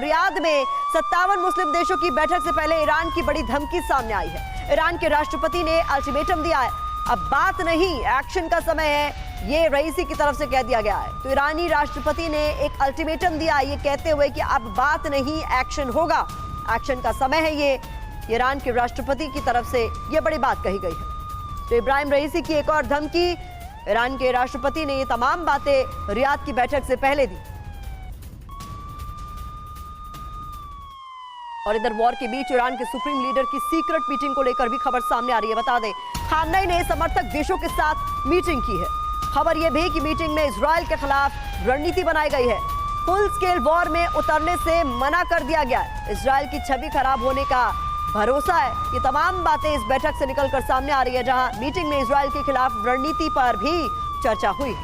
Riyadh में 57 मुस्लिम देशों की बैठक से पहले ईरान की बड़ी धमकी सामने आई है। ईरान के राष्ट्रपति ने अल्टीमेटम दिया है, अब बात नहीं एक्शन का समय है, ये रईसी की तरफ से कह दिया गया है। तो ईरानी राष्ट्रपति ने एक अल्टीमेटम दिया ये कहते हुए कि अब बात नहीं एक्शन होगा, एक्शन का समय है। ये ईरान के राष्ट्रपति की तरफ से ये बड़ी बात कही गई है। तो इब्राहिम रईसी की एक और धमकी, ईरान के राष्ट्रपति ने ये तमाम बातें रियाद की बैठक से पहले दी। और इधर वॉर के बीच ईरान के सुप्रीम लीडर की सीक्रेट मीटिंग को लेकर भी खबर सामने आ रही है। बता दें, खामनेई ने समर्थक देशों के साथ मीटिंग की है। खबर यह भी कि मीटिंग में इजराइल के खिलाफ रणनीति बनाई गई है। फुल स्केल वॉर में उतरने से मना कर दिया गया है। इजराइल की छवि खराब होने का भरोसा है। ये तमाम बातें इस बैठक से निकलकर सामने आ रही है, जहां मीटिंग में इजराइल के खिलाफ रणनीति पर भी चर्चा हुई।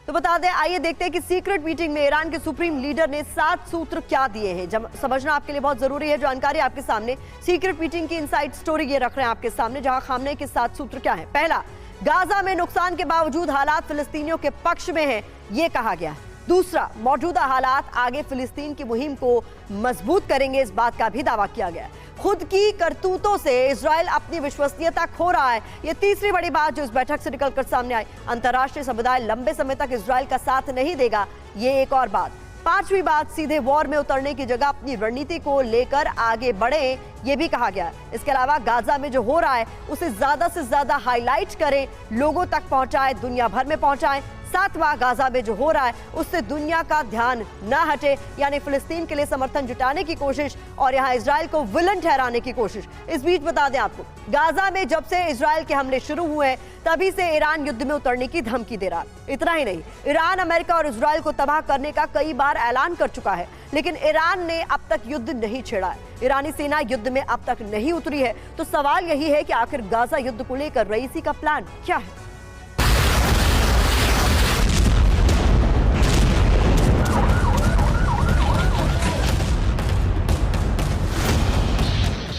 तो बता दें, आइए देखते हैं कि सीक्रेट मीटिंग में ईरान के सुप्रीम लीडर ने 7 सूत्र क्या दिए हैं। समझना आपके लिए बहुत जरूरी है। जानकारी आपके सामने, सीक्रेट मीटिंग की इनसाइड स्टोरी ये रख रहे हैं आपके सामने, जहां खामनेई के 7 सूत्र क्या है। पहला, गाजा में नुकसान के बावजूद हालात फिलिस्तीनियों के पक्ष में हैं, ये कहा गया। दूसरा, मौजूदा हालात आगे फिलिस्तीन की मुहिम को मजबूत करेंगे, इस बात का भी दावा किया गया। खुद की करतूतों से इजराइल अपनी विश्वसनीयता खो रहा है, ये तीसरी बड़ी बात जो इस बैठक से निकलकर सामने आई। अंतर्राष्ट्रीय समुदाय लंबे समय तक इजराइल का साथ नहीं देगा, ये एक और बात। पांचवी बात, सीधे वॉर में उतरने की जगह अपनी रणनीति को लेकर आगे बढ़े, ये भी कहा गया है। इसके अलावा गाजा में जो हो रहा है उसे ज्यादा से ज्यादा हाईलाइट करें, लोगों तक पहुंचाएं, दुनिया भर में पहुंचाएं। सातवां, गाजा में जो हो रहा है उससे दुनिया का ध्यान न हटे, यानी फिलिस्तीन के लिए समर्थन जुटाने की कोशिश और यहां इजराइल को विलन ठहराने की कोशिश। इस बीच बता दें आपको, गाजा में जब से इजराइल के हमले शुरू हुए हैं तभी से ईरान युद्ध में उतरने की धमकी दे रहा है। इतना ही नहीं, ईरान अमेरिका और इजराइल को तबाह करने का कई बार ऐलान कर चुका है, लेकिन ईरान ने अब तक युद्ध नहीं छेड़ा है। ईरानी सेना युद्ध में अब तक नहीं उतरी है। तो सवाल यही है कि आखिर गाजा युद्ध को लेकर रईसी का प्लान क्या है।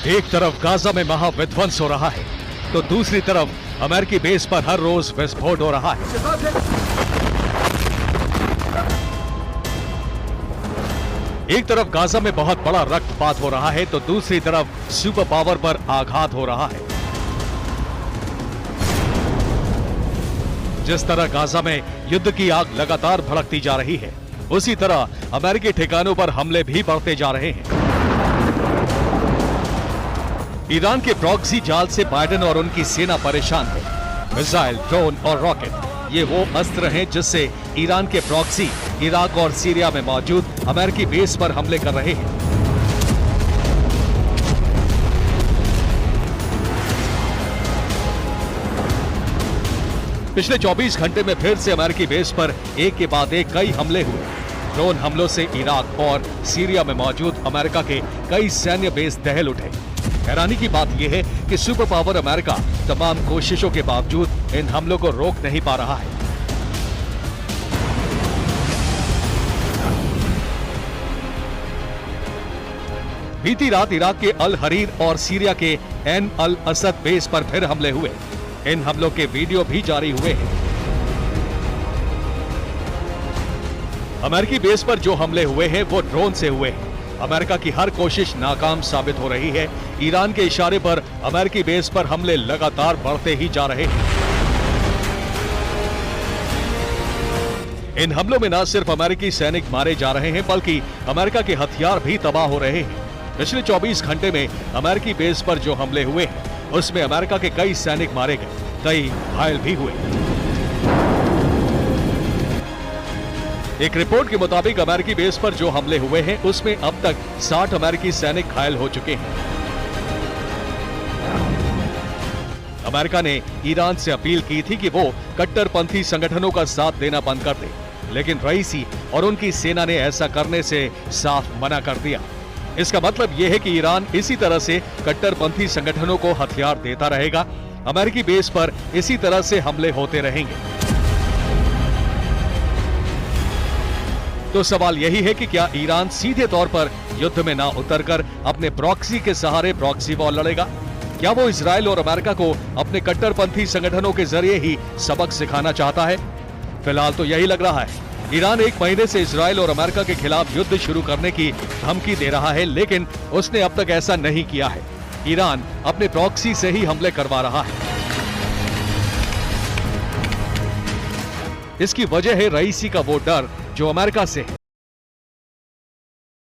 एक तरफ गाजा में महाविध्वंस हो रहा है तो दूसरी तरफ अमेरिकी बेस पर हर रोज विस्फोट हो रहा है। एक तरफ गाजा में बहुत बड़ा रक्तपात हो रहा है तो दूसरी तरफ सुपर पावर पर आघात हो रहा है। जिस तरह गाजा में युद्ध की आग लगातार भड़कती जा रही है, उसी तरह अमेरिकी ठिकानों पर हमले भी बढ़ते जा रहे हैं। ईरान के प्रॉक्सी जाल से बाइडेन और उनकी सेना परेशान है। मिसाइल, ड्रोन और रॉकेट, ये वो अस्त्र हैं जिससे ईरान के प्रॉक्सी इराक और सीरिया में मौजूद अमेरिकी बेस पर हमले कर रहे हैं। पिछले 24 घंटे में फिर से अमेरिकी बेस पर एक के बाद एक कई हमले हुए। ड्रोन हमलों से इराक और सीरिया में मौजूद अमेरिका के कई सैन्य बेस दहल उठे। हैरानी की बात यह है कि सुपर पावर अमेरिका तमाम कोशिशों के बावजूद इन हमलों को रोक नहीं पा रहा है। बीती रात इराक के अल हरीर और सीरिया के एन अल असद बेस पर फिर हमले हुए। इन हमलों के वीडियो भी जारी हुए हैं। अमेरिकी बेस पर जो हमले हुए हैं वो ड्रोन से हुए हैं। अमेरिका की हर कोशिश नाकाम साबित हो रही है। ईरान के इशारे पर अमेरिकी बेस पर हमले लगातार बढ़ते ही जा रहे हैं। इन हमलों में न सिर्फ अमेरिकी सैनिक मारे जा रहे हैं बल्कि अमेरिका के हथियार भी तबाह हो रहे हैं। पिछले 24 घंटे में अमेरिकी बेस पर जो हमले हुए हैं उसमें अमेरिका के कई सैनिक मारे गए, कई घायल भी हुए। एक रिपोर्ट के मुताबिक अमेरिकी बेस पर जो हमले हुए हैं उसमें अब तक 60 अमेरिकी सैनिक घायल हो चुके हैं। अमेरिका ने ईरान से अपील की थी कि वो कट्टरपंथी संगठनों का साथ देना बंद कर दे, लेकिन रईसी और उनकी सेना ने ऐसा करने से साफ मना कर दिया। इसका मतलब यह है कि ईरान इसी तरह से कट्टरपंथी संगठनों को हथियार देता रहेगा। अमेरिकी बेस पर इसी तरह से हमले होते रहेंगे। तो सवाल यही है कि क्या ईरान सीधे तौर पर युद्ध में ना उतरकर अपने प्रॉक्सी के सहारे प्रॉक्सी वॉर लड़ेगा? क्या वो इजराइल और अमेरिका को अपने कट्टरपंथी संगठनों के जरिए ही सबक सिखाना चाहता है? फिलहाल तो यही लग रहा है। ईरान एक महीने से इजराइल और अमेरिका के खिलाफ युद्ध शुरू करने की धमकी दे रहा है, लेकिन उसने अब तक ऐसा नहीं किया है। ईरान अपने प्रॉक्सी से ही हमले करवा रहा है। इसकी वजह है रईसी का वो डर जो अमेरिका से है।